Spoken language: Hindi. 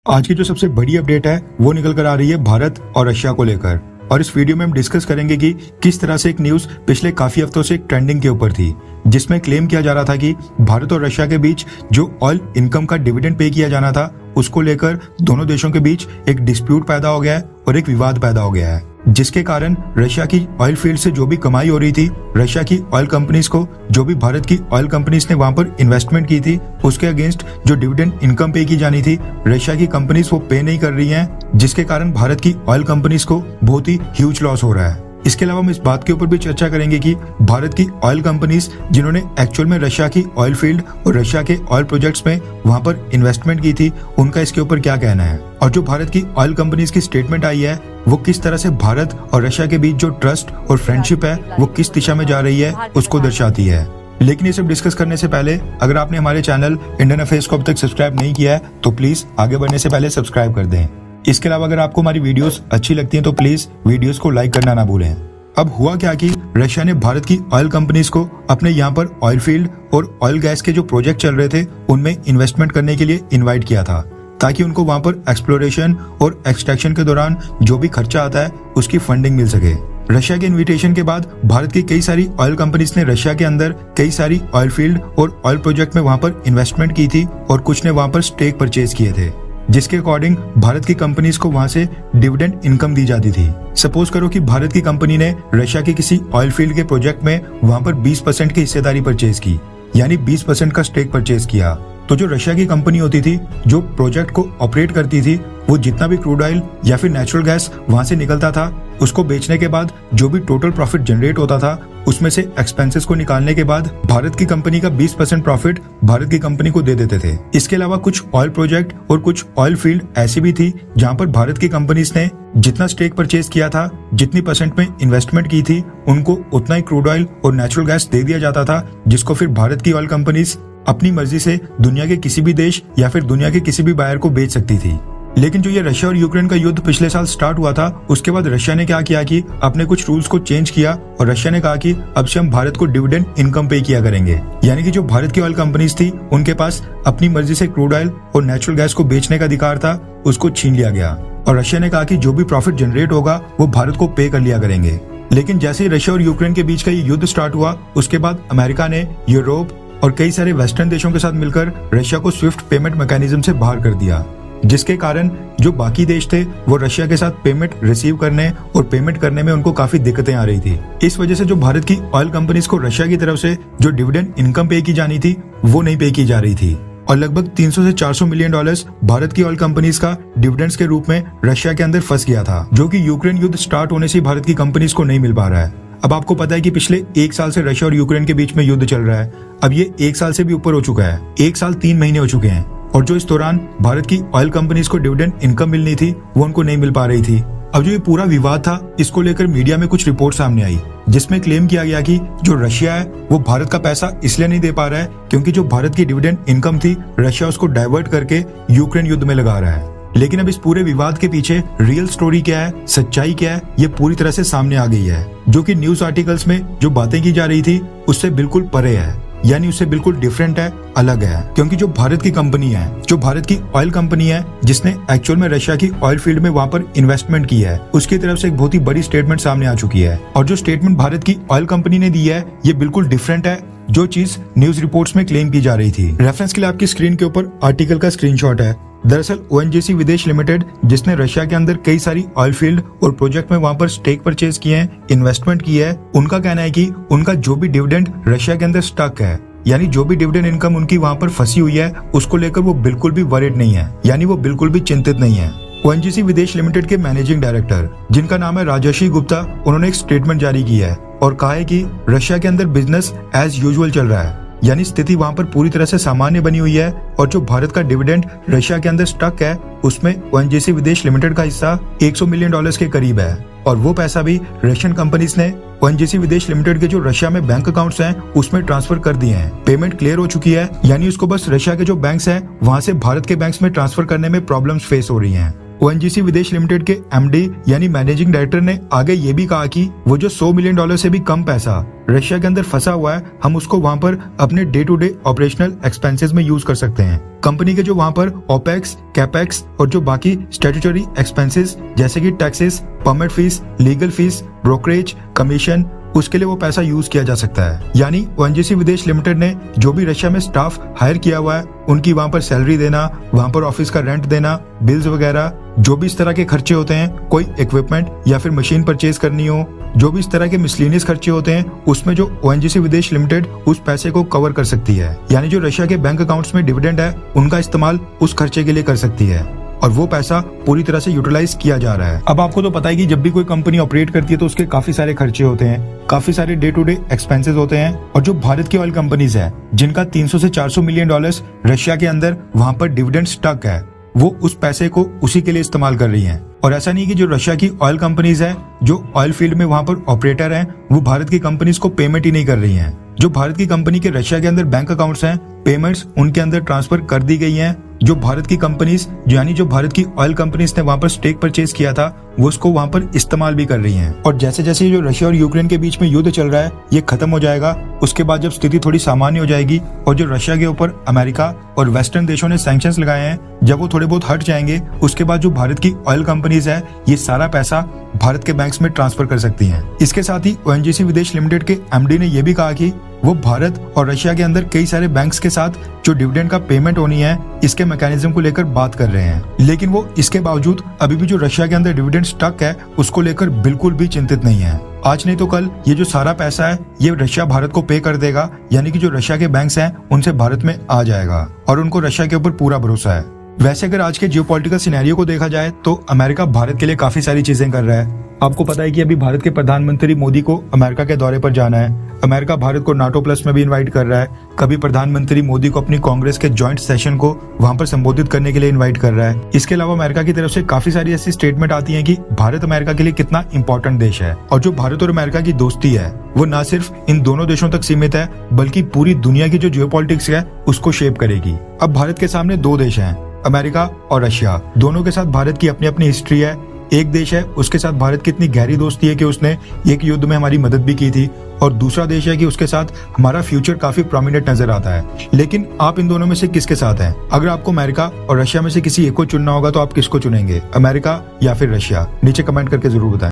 आज की जो सबसे बड़ी अपडेट है वो निकल कर आ रही है भारत और रशिया को लेकर, और इस वीडियो में हम डिस्कस करेंगे कि किस तरह से एक न्यूज पिछले काफी हफ्तों से एक ट्रेंडिंग के ऊपर थी, जिसमें क्लेम किया जा रहा था कि भारत और रशिया के बीच जो ऑयल इनकम का डिविडेंड पे किया जाना था उसको लेकर दोनों देशों के बीच एक डिस्प्यूट पैदा हो गया है और एक विवाद पैदा हो गया है, जिसके कारण रशिया की ऑयल फील्ड से जो भी कमाई हो रही थी, रशिया की ऑयल कंपनीज को जो भी भारत की ऑयल कंपनीज ने वहां पर इन्वेस्टमेंट की थी उसके अगेंस्ट जो डिविडेंड इनकम पे की जानी थी, रशिया की कंपनीज वो पे नहीं कर रही हैं, जिसके कारण भारत की ऑयल कंपनीज को बहुत ही ह्यूज लॉस हो रहा है। इसके अलावा हम इस बात के ऊपर भी चर्चा करेंगे कि भारत की ऑयल कंपनीज जिन्होंने एक्चुअल में रशिया की ऑयल फील्ड और रशिया के ऑयल प्रोजेक्ट्स में वहां पर इन्वेस्टमेंट की थी, उनका इसके ऊपर क्या कहना है, और जो भारत की ऑयल कंपनीज की स्टेटमेंट आई है वो किस तरह से भारत और रशिया के बीच जो ट्रस्ट और फ्रेंडशिप है वो किस दिशा में जा रही है उसको दर्शाती है। लेकिन ये सब डिस्कस करने से पहले अगर आपने हमारे चैनल इंडियन अफेयर्स को अब तक सब्सक्राइब नहीं किया है तो प्लीज आगे बढ़ने से पहले सब्सक्राइब कर दें। इसके अलावा अगर आपको हमारी वीडियोस अच्छी लगती हैं तो प्लीज वीडियोस को लाइक करना ना भूलें। अब हुआ क्या कि रशिया ने भारत की ऑयल कंपनीज को अपने यहाँ पर ऑयल फील्ड और ऑयल गैस के जो प्रोजेक्ट चल रहे थे उनमें इन्वेस्टमेंट करने के लिए इनवाइट किया था, ताकि उनको वहां पर एक्सप्लोरेशन और एक्सट्रैक्शन के दौरान जो भी खर्चा आता है उसकी फंडिंग मिल सके। रशिया के इन्विटेशन के बाद भारत की कई सारी ऑयल कंपनीज ने रशिया के अंदर कई सारी ऑयल फील्ड और ऑयल प्रोजेक्ट में वहां पर इन्वेस्टमेंट की थी और कुछ ने वहां पर स्टेक परचेज किए थे, जिसके अकॉर्डिंग भारत की कंपनीज को वहां से डिविडेंड इनकम दी जाती थी। सपोज करो कि भारत की कंपनी ने रशिया के किसी ऑयल फील्ड के प्रोजेक्ट में वहां पर 20% की हिस्सेदारी परचेज की, यानी 20% का स्टेक परचेज किया, तो जो रशिया की कंपनी होती थी जो प्रोजेक्ट को ऑपरेट करती थी वो जितना भी क्रूड ऑयल या फिर नेचुरल गैस वहां से निकलता था उसको बेचने के बाद जो भी टोटल प्रॉफिट जनरेट होता था उसमें से एक्सपेंसेस को निकालने के बाद भारत की कंपनी का 20% प्रॉफिट भारत की कंपनी को दे देते थे। इसके अलावा कुछ ऑयल प्रोजेक्ट और कुछ ऑयल फील्ड ऐसी भी थी जहां पर भारत की कंपनीज ने जितना स्टेक परचेज किया था, जितनी परसेंट में इन्वेस्टमेंट की थी, उनको उतना ही क्रूड ऑयल और नेचुरल गैस दे दिया जाता था, जिसको फिर भारत की ऑयल कंपनीज अपनी मर्जी से दुनिया के किसी भी देश या फिर दुनिया के किसी भी बायर को बेच सकती थी। लेकिन जो ये रशिया और यूक्रेन का युद्ध पिछले साल स्टार्ट हुआ था उसके बाद रशिया ने क्या किया कि अपने कुछ रूल्स को चेंज किया और रशिया ने कहा कि अब से हम भारत को डिविडेंड इनकम पे किया करेंगे, यानी कि जो भारत की ऑयल कंपनीज थी उनके पास अपनी मर्जी से क्रूड ऑयल और नेचुरल गैस को बेचने का अधिकार था, उसको छीन लिया गया और रशिया ने कहा कि जो भी प्रॉफिट जनरेट होगा वो भारत को पे कर लिया करेंगे। लेकिन जैसे ही रशिया और यूक्रेन के बीच का ये युद्ध स्टार्ट हुआ उसके बाद अमेरिका ने यूरोप और कई सारे वेस्टर्न देशों के साथ मिलकर रशिया को स्विफ्ट पेमेंट मैकेनिज्म से बाहर कर दिया, जिसके कारण जो बाकी देश थे वो रशिया के साथ पेमेंट रिसीव करने और पेमेंट करने में उनको काफी दिक्कतें आ रही थी। इस वजह से जो भारत की ऑयल कंपनीज को रशिया की तरफ से जो डिविडेंड इनकम पे की जानी थी वो नहीं पे की जा रही थी और लगभग 300 से 400 मिलियन डॉलर्स भारत की ऑयल कंपनीज का डिविडेंड्स के रूप में रशिया के अंदर फंस गया था, जो कि यूक्रेन युद्ध स्टार्ट होने से भारत की कंपनीज को नहीं मिल पा रहा है। अब आपको पता है कि पिछले 1 साल से रशिया और यूक्रेन के बीच में युद्ध चल रहा है, अब ये 1 साल से भी ऊपर हो चुका है, 1 साल 3 महीने हो चुके हैं, और जो इस दौरान भारत की ऑयल कंपनीज को डिविडेंड इनकम मिलनी थी वो उनको नहीं मिल पा रही थी। अब जो ये पूरा विवाद था इसको लेकर मीडिया में कुछ रिपोर्ट सामने आई, जिसमें क्लेम किया गया कि जो रशिया है वो भारत का पैसा इसलिए नहीं दे पा रहा है क्योंकि जो भारत की डिविडेंड इनकम थी रशिया उसको डाइवर्ट करके यूक्रेन युद्ध में लगा रहा है। लेकिन अब इस पूरे विवाद के पीछे रियल स्टोरी क्या है, सच्चाई क्या है, ये पूरी तरह से सामने आ गई है, जो कि न्यूज आर्टिकल्स में जो बातें की जा रही थी उससे बिल्कुल परे है, यानी उससे बिल्कुल डिफरेंट है, अलग है। क्योंकि जो भारत की कंपनी है, जो भारत की ऑयल कंपनी है जिसने एक्चुअल में रशिया की ऑयल फील्ड में वहां पर इन्वेस्टमेंट की है, उसकी तरफ से एक बहुत ही बड़ी स्टेटमेंट सामने आ चुकी है, और जो स्टेटमेंट भारत की ऑयल कंपनी ने दी है ये बिल्कुल डिफरेंट है जो चीज न्यूज रिपोर्ट्स में क्लेम की जा रही थी। रेफरेंस के लिए आपकी स्क्रीन के ऊपर आर्टिकल का स्क्रीनशॉट है। दरअसल ओएनजीसी विदेश लिमिटेड जिसने रशिया के अंदर कई सारी ऑयल फील्ड और प्रोजेक्ट में वहां पर स्टेक परचेज किए हैं, इन्वेस्टमेंट की है, उनका कहना है कि उनका जो भी डिविडेंड रशिया के अंदर स्टक है, यानी जो भी डिविडेंड इनकम उनकी वहां पर फंसी हुई है उसको लेकर वो बिल्कुल भी वरीड नहीं है, यानी वो बिल्कुल भी चिंतित नहीं है। ओएनजीसी विदेश लिमिटेड के मैनेजिंग डायरेक्टर जिनका नाम है राजर्षि गुप्ता, उन्होंने एक स्टेटमेंट जारी की है और कहा है कि रशिया के अंदर बिजनेस एज यूजुअल चल रहा है, यानी स्थिति वहां पर पूरी तरह से सामान्य बनी हुई है, और जो भारत का डिविडेंड रशिया के अंदर स्टक है उसमें ओएनजीसी विदेश लिमिटेड का हिस्सा 100 मिलियन डॉलर्स के करीब है, और वो पैसा भी रशियन कंपनीज ने ओएनजीसी विदेश लिमिटेड के जो रशिया में बैंक अकाउंट्स हैं उसमें ट्रांसफर कर दिए हैं। पेमेंट क्लियर हो चुकी है, यानी उसको बस रशिया के जो बैंक्स हैं वहां से भारत के बैंक्स में ट्रांसफर करने में प्रॉब्लम्स फेस हो रही हैं। ओएनजीसी विदेश लिमिटेड के एमडी यानी मैनेजिंग डायरेक्टर ने आगे ये भी कहा कि वो जो $100 मिलियन से भी कम पैसा रशिया के अंदर फंसा हुआ है, हम उसको वहाँ पर अपने day to day operational expenses में यूज कर सकते हैं। कंपनी के जो वहाँ पर ओपेक्स, कैपेक्स और जो बाकी स्टैट्यूटरी एक्सपेंसेस जैसे कि taxes, permit fees, legal fees, brokerage, commission, उसके लिए वो पैसा यूज किया जा सकता है। यानी ओएनजीसी विदेश लिमिटेड ने जो भी रशिया में स्टाफ हायर किया हुआ है उनकी वहाँ पर सैलरी देना, वहाँ पर ऑफिस का रेंट देना, बिल्स वगैरह, जो भी इस तरह के खर्चे होते हैं, कोई इक्विपमेंट या फिर मशीन परचेज करनी हो, जो भी इस तरह के मिसलिनियस खर्चे होते हैं, उसमें जो ओएनजीसी विदेश लिमिटेड उस पैसे को कवर कर सकती है। यानी जो रशिया के बैंक अकाउंट्स में डिविडेंड है उनका इस्तेमाल उस खर्चे के लिए कर सकती है और वो पैसा पूरी तरह से यूटिलाइज किया जा रहा है। अब आपको तो पता है कि जब भी कोई कंपनी ऑपरेट करती है तो उसके काफी सारे खर्चे होते हैं, काफी सारे डे टू डे एक्सपेंसेस होते हैं और जो भारत की ऑयल कंपनीज है जिनका 300 से 400 मिलियन डॉलर्स रशिया के अंदर वहाँ पर डिविडेंड स्टक है, वो उस पैसे को उसी के लिए इस्तेमाल कर रही हैं। और ऐसा नहीं कि जो रशिया की ऑयल कंपनीज है, जो ऑयल फील्ड में वहाँ पर ऑपरेटर हैं, वो भारत की कंपनीज को पेमेंट ही नहीं कर रही हैं। जो भारत की कंपनी के रशिया के अंदर बैंक अकाउंट्स हैं, पेमेंट्स उनके अंदर ट्रांसफर कर दी गई हैं। जो भारत की कंपनीज यानी जो भारत की ऑयल कंपनीज ने वहाँ पर स्टेक परचेज किया था वो उसको वहाँ पर इस्तेमाल भी कर रही हैं। और जैसे जैसे जो रशिया और यूक्रेन के बीच में युद्ध चल रहा है ये खत्म हो जाएगा, उसके बाद जब स्थिति थोड़ी सामान्य हो जाएगी और जो रशिया के ऊपर अमेरिका और वेस्टर्न देशों ने सैंक्शंस लगाए हैं, जब वो थोड़े बहुत हट जाएंगे, उसके बाद जो भारत की ऑयल कंपनीज है ये सारा पैसा भारत के बैंक्स में ट्रांसफर कर सकती हैं। इसके साथ ही ओएनजीसी विदेश लिमिटेड के एमडी ने यह भी कहा कि वो भारत और रशिया के अंदर कई सारे बैंक्स के साथ जो डिविडेंड का पेमेंट होनी है इसके मैकेनिज्म को लेकर बात कर रहे हैं, लेकिन वो इसके बावजूद अभी भी जो रशिया के अंदर डिविडेंड स्टक है उसको लेकर बिल्कुल भी चिंतित नहीं है। आज नहीं तो कल ये जो सारा पैसा है ये रशिया भारत को पे कर देगा, यानी कि जो रशिया के बैंक्स हैं उनसे भारत में आ जाएगा और उनको रशिया के ऊपर पूरा भरोसा है। वैसे अगर आज के जियोपॉलिटिकल सिनेरियो को देखा जाए तो अमेरिका भारत के लिए काफी सारी चीजें कर रहा है। आपको पता है कि अभी भारत के प्रधानमंत्री मोदी को अमेरिका के दौरे पर जाना है। अमेरिका भारत को नाटो प्लस में भी इनवाइट कर रहा है। कभी प्रधानमंत्री मोदी को अपनी कांग्रेस के जॉइंट सेशन को वहां पर संबोधित करने के लिए इनवाइट कर रहा है। इसके अलावा अमेरिका की तरफ से काफी सारी ऐसी स्टेटमेंट आती हैं कि भारत अमेरिका के लिए कितना इंपॉर्टेंट देश है और जो भारत और अमेरिका की दोस्ती है वो न सिर्फ इन दोनों देशों तक सीमित है बल्कि पूरी दुनिया की जो जियोपॉलिटिक्स है उसको शेप करेगी। अब भारत के सामने दो देश हैं, अमेरिका और रशिया। दोनों के साथ भारत की अपनी अपनी हिस्ट्री है। एक देश है उसके साथ भारत की इतनी गहरी दोस्ती है कि उसने एक युद्ध में हमारी मदद भी की थी, और दूसरा देश है कि उसके साथ हमारा फ्यूचर काफी प्रोमिनेंट नजर आता है। लेकिन आप इन दोनों में से किसके साथ हैं? अगर आपको अमेरिका और रशिया में से किसी एक को चुनना होगा तो आप किसको चुनेंगे, अमेरिका या फिर रशिया? नीचे कमेंट करके जरूर बताएं।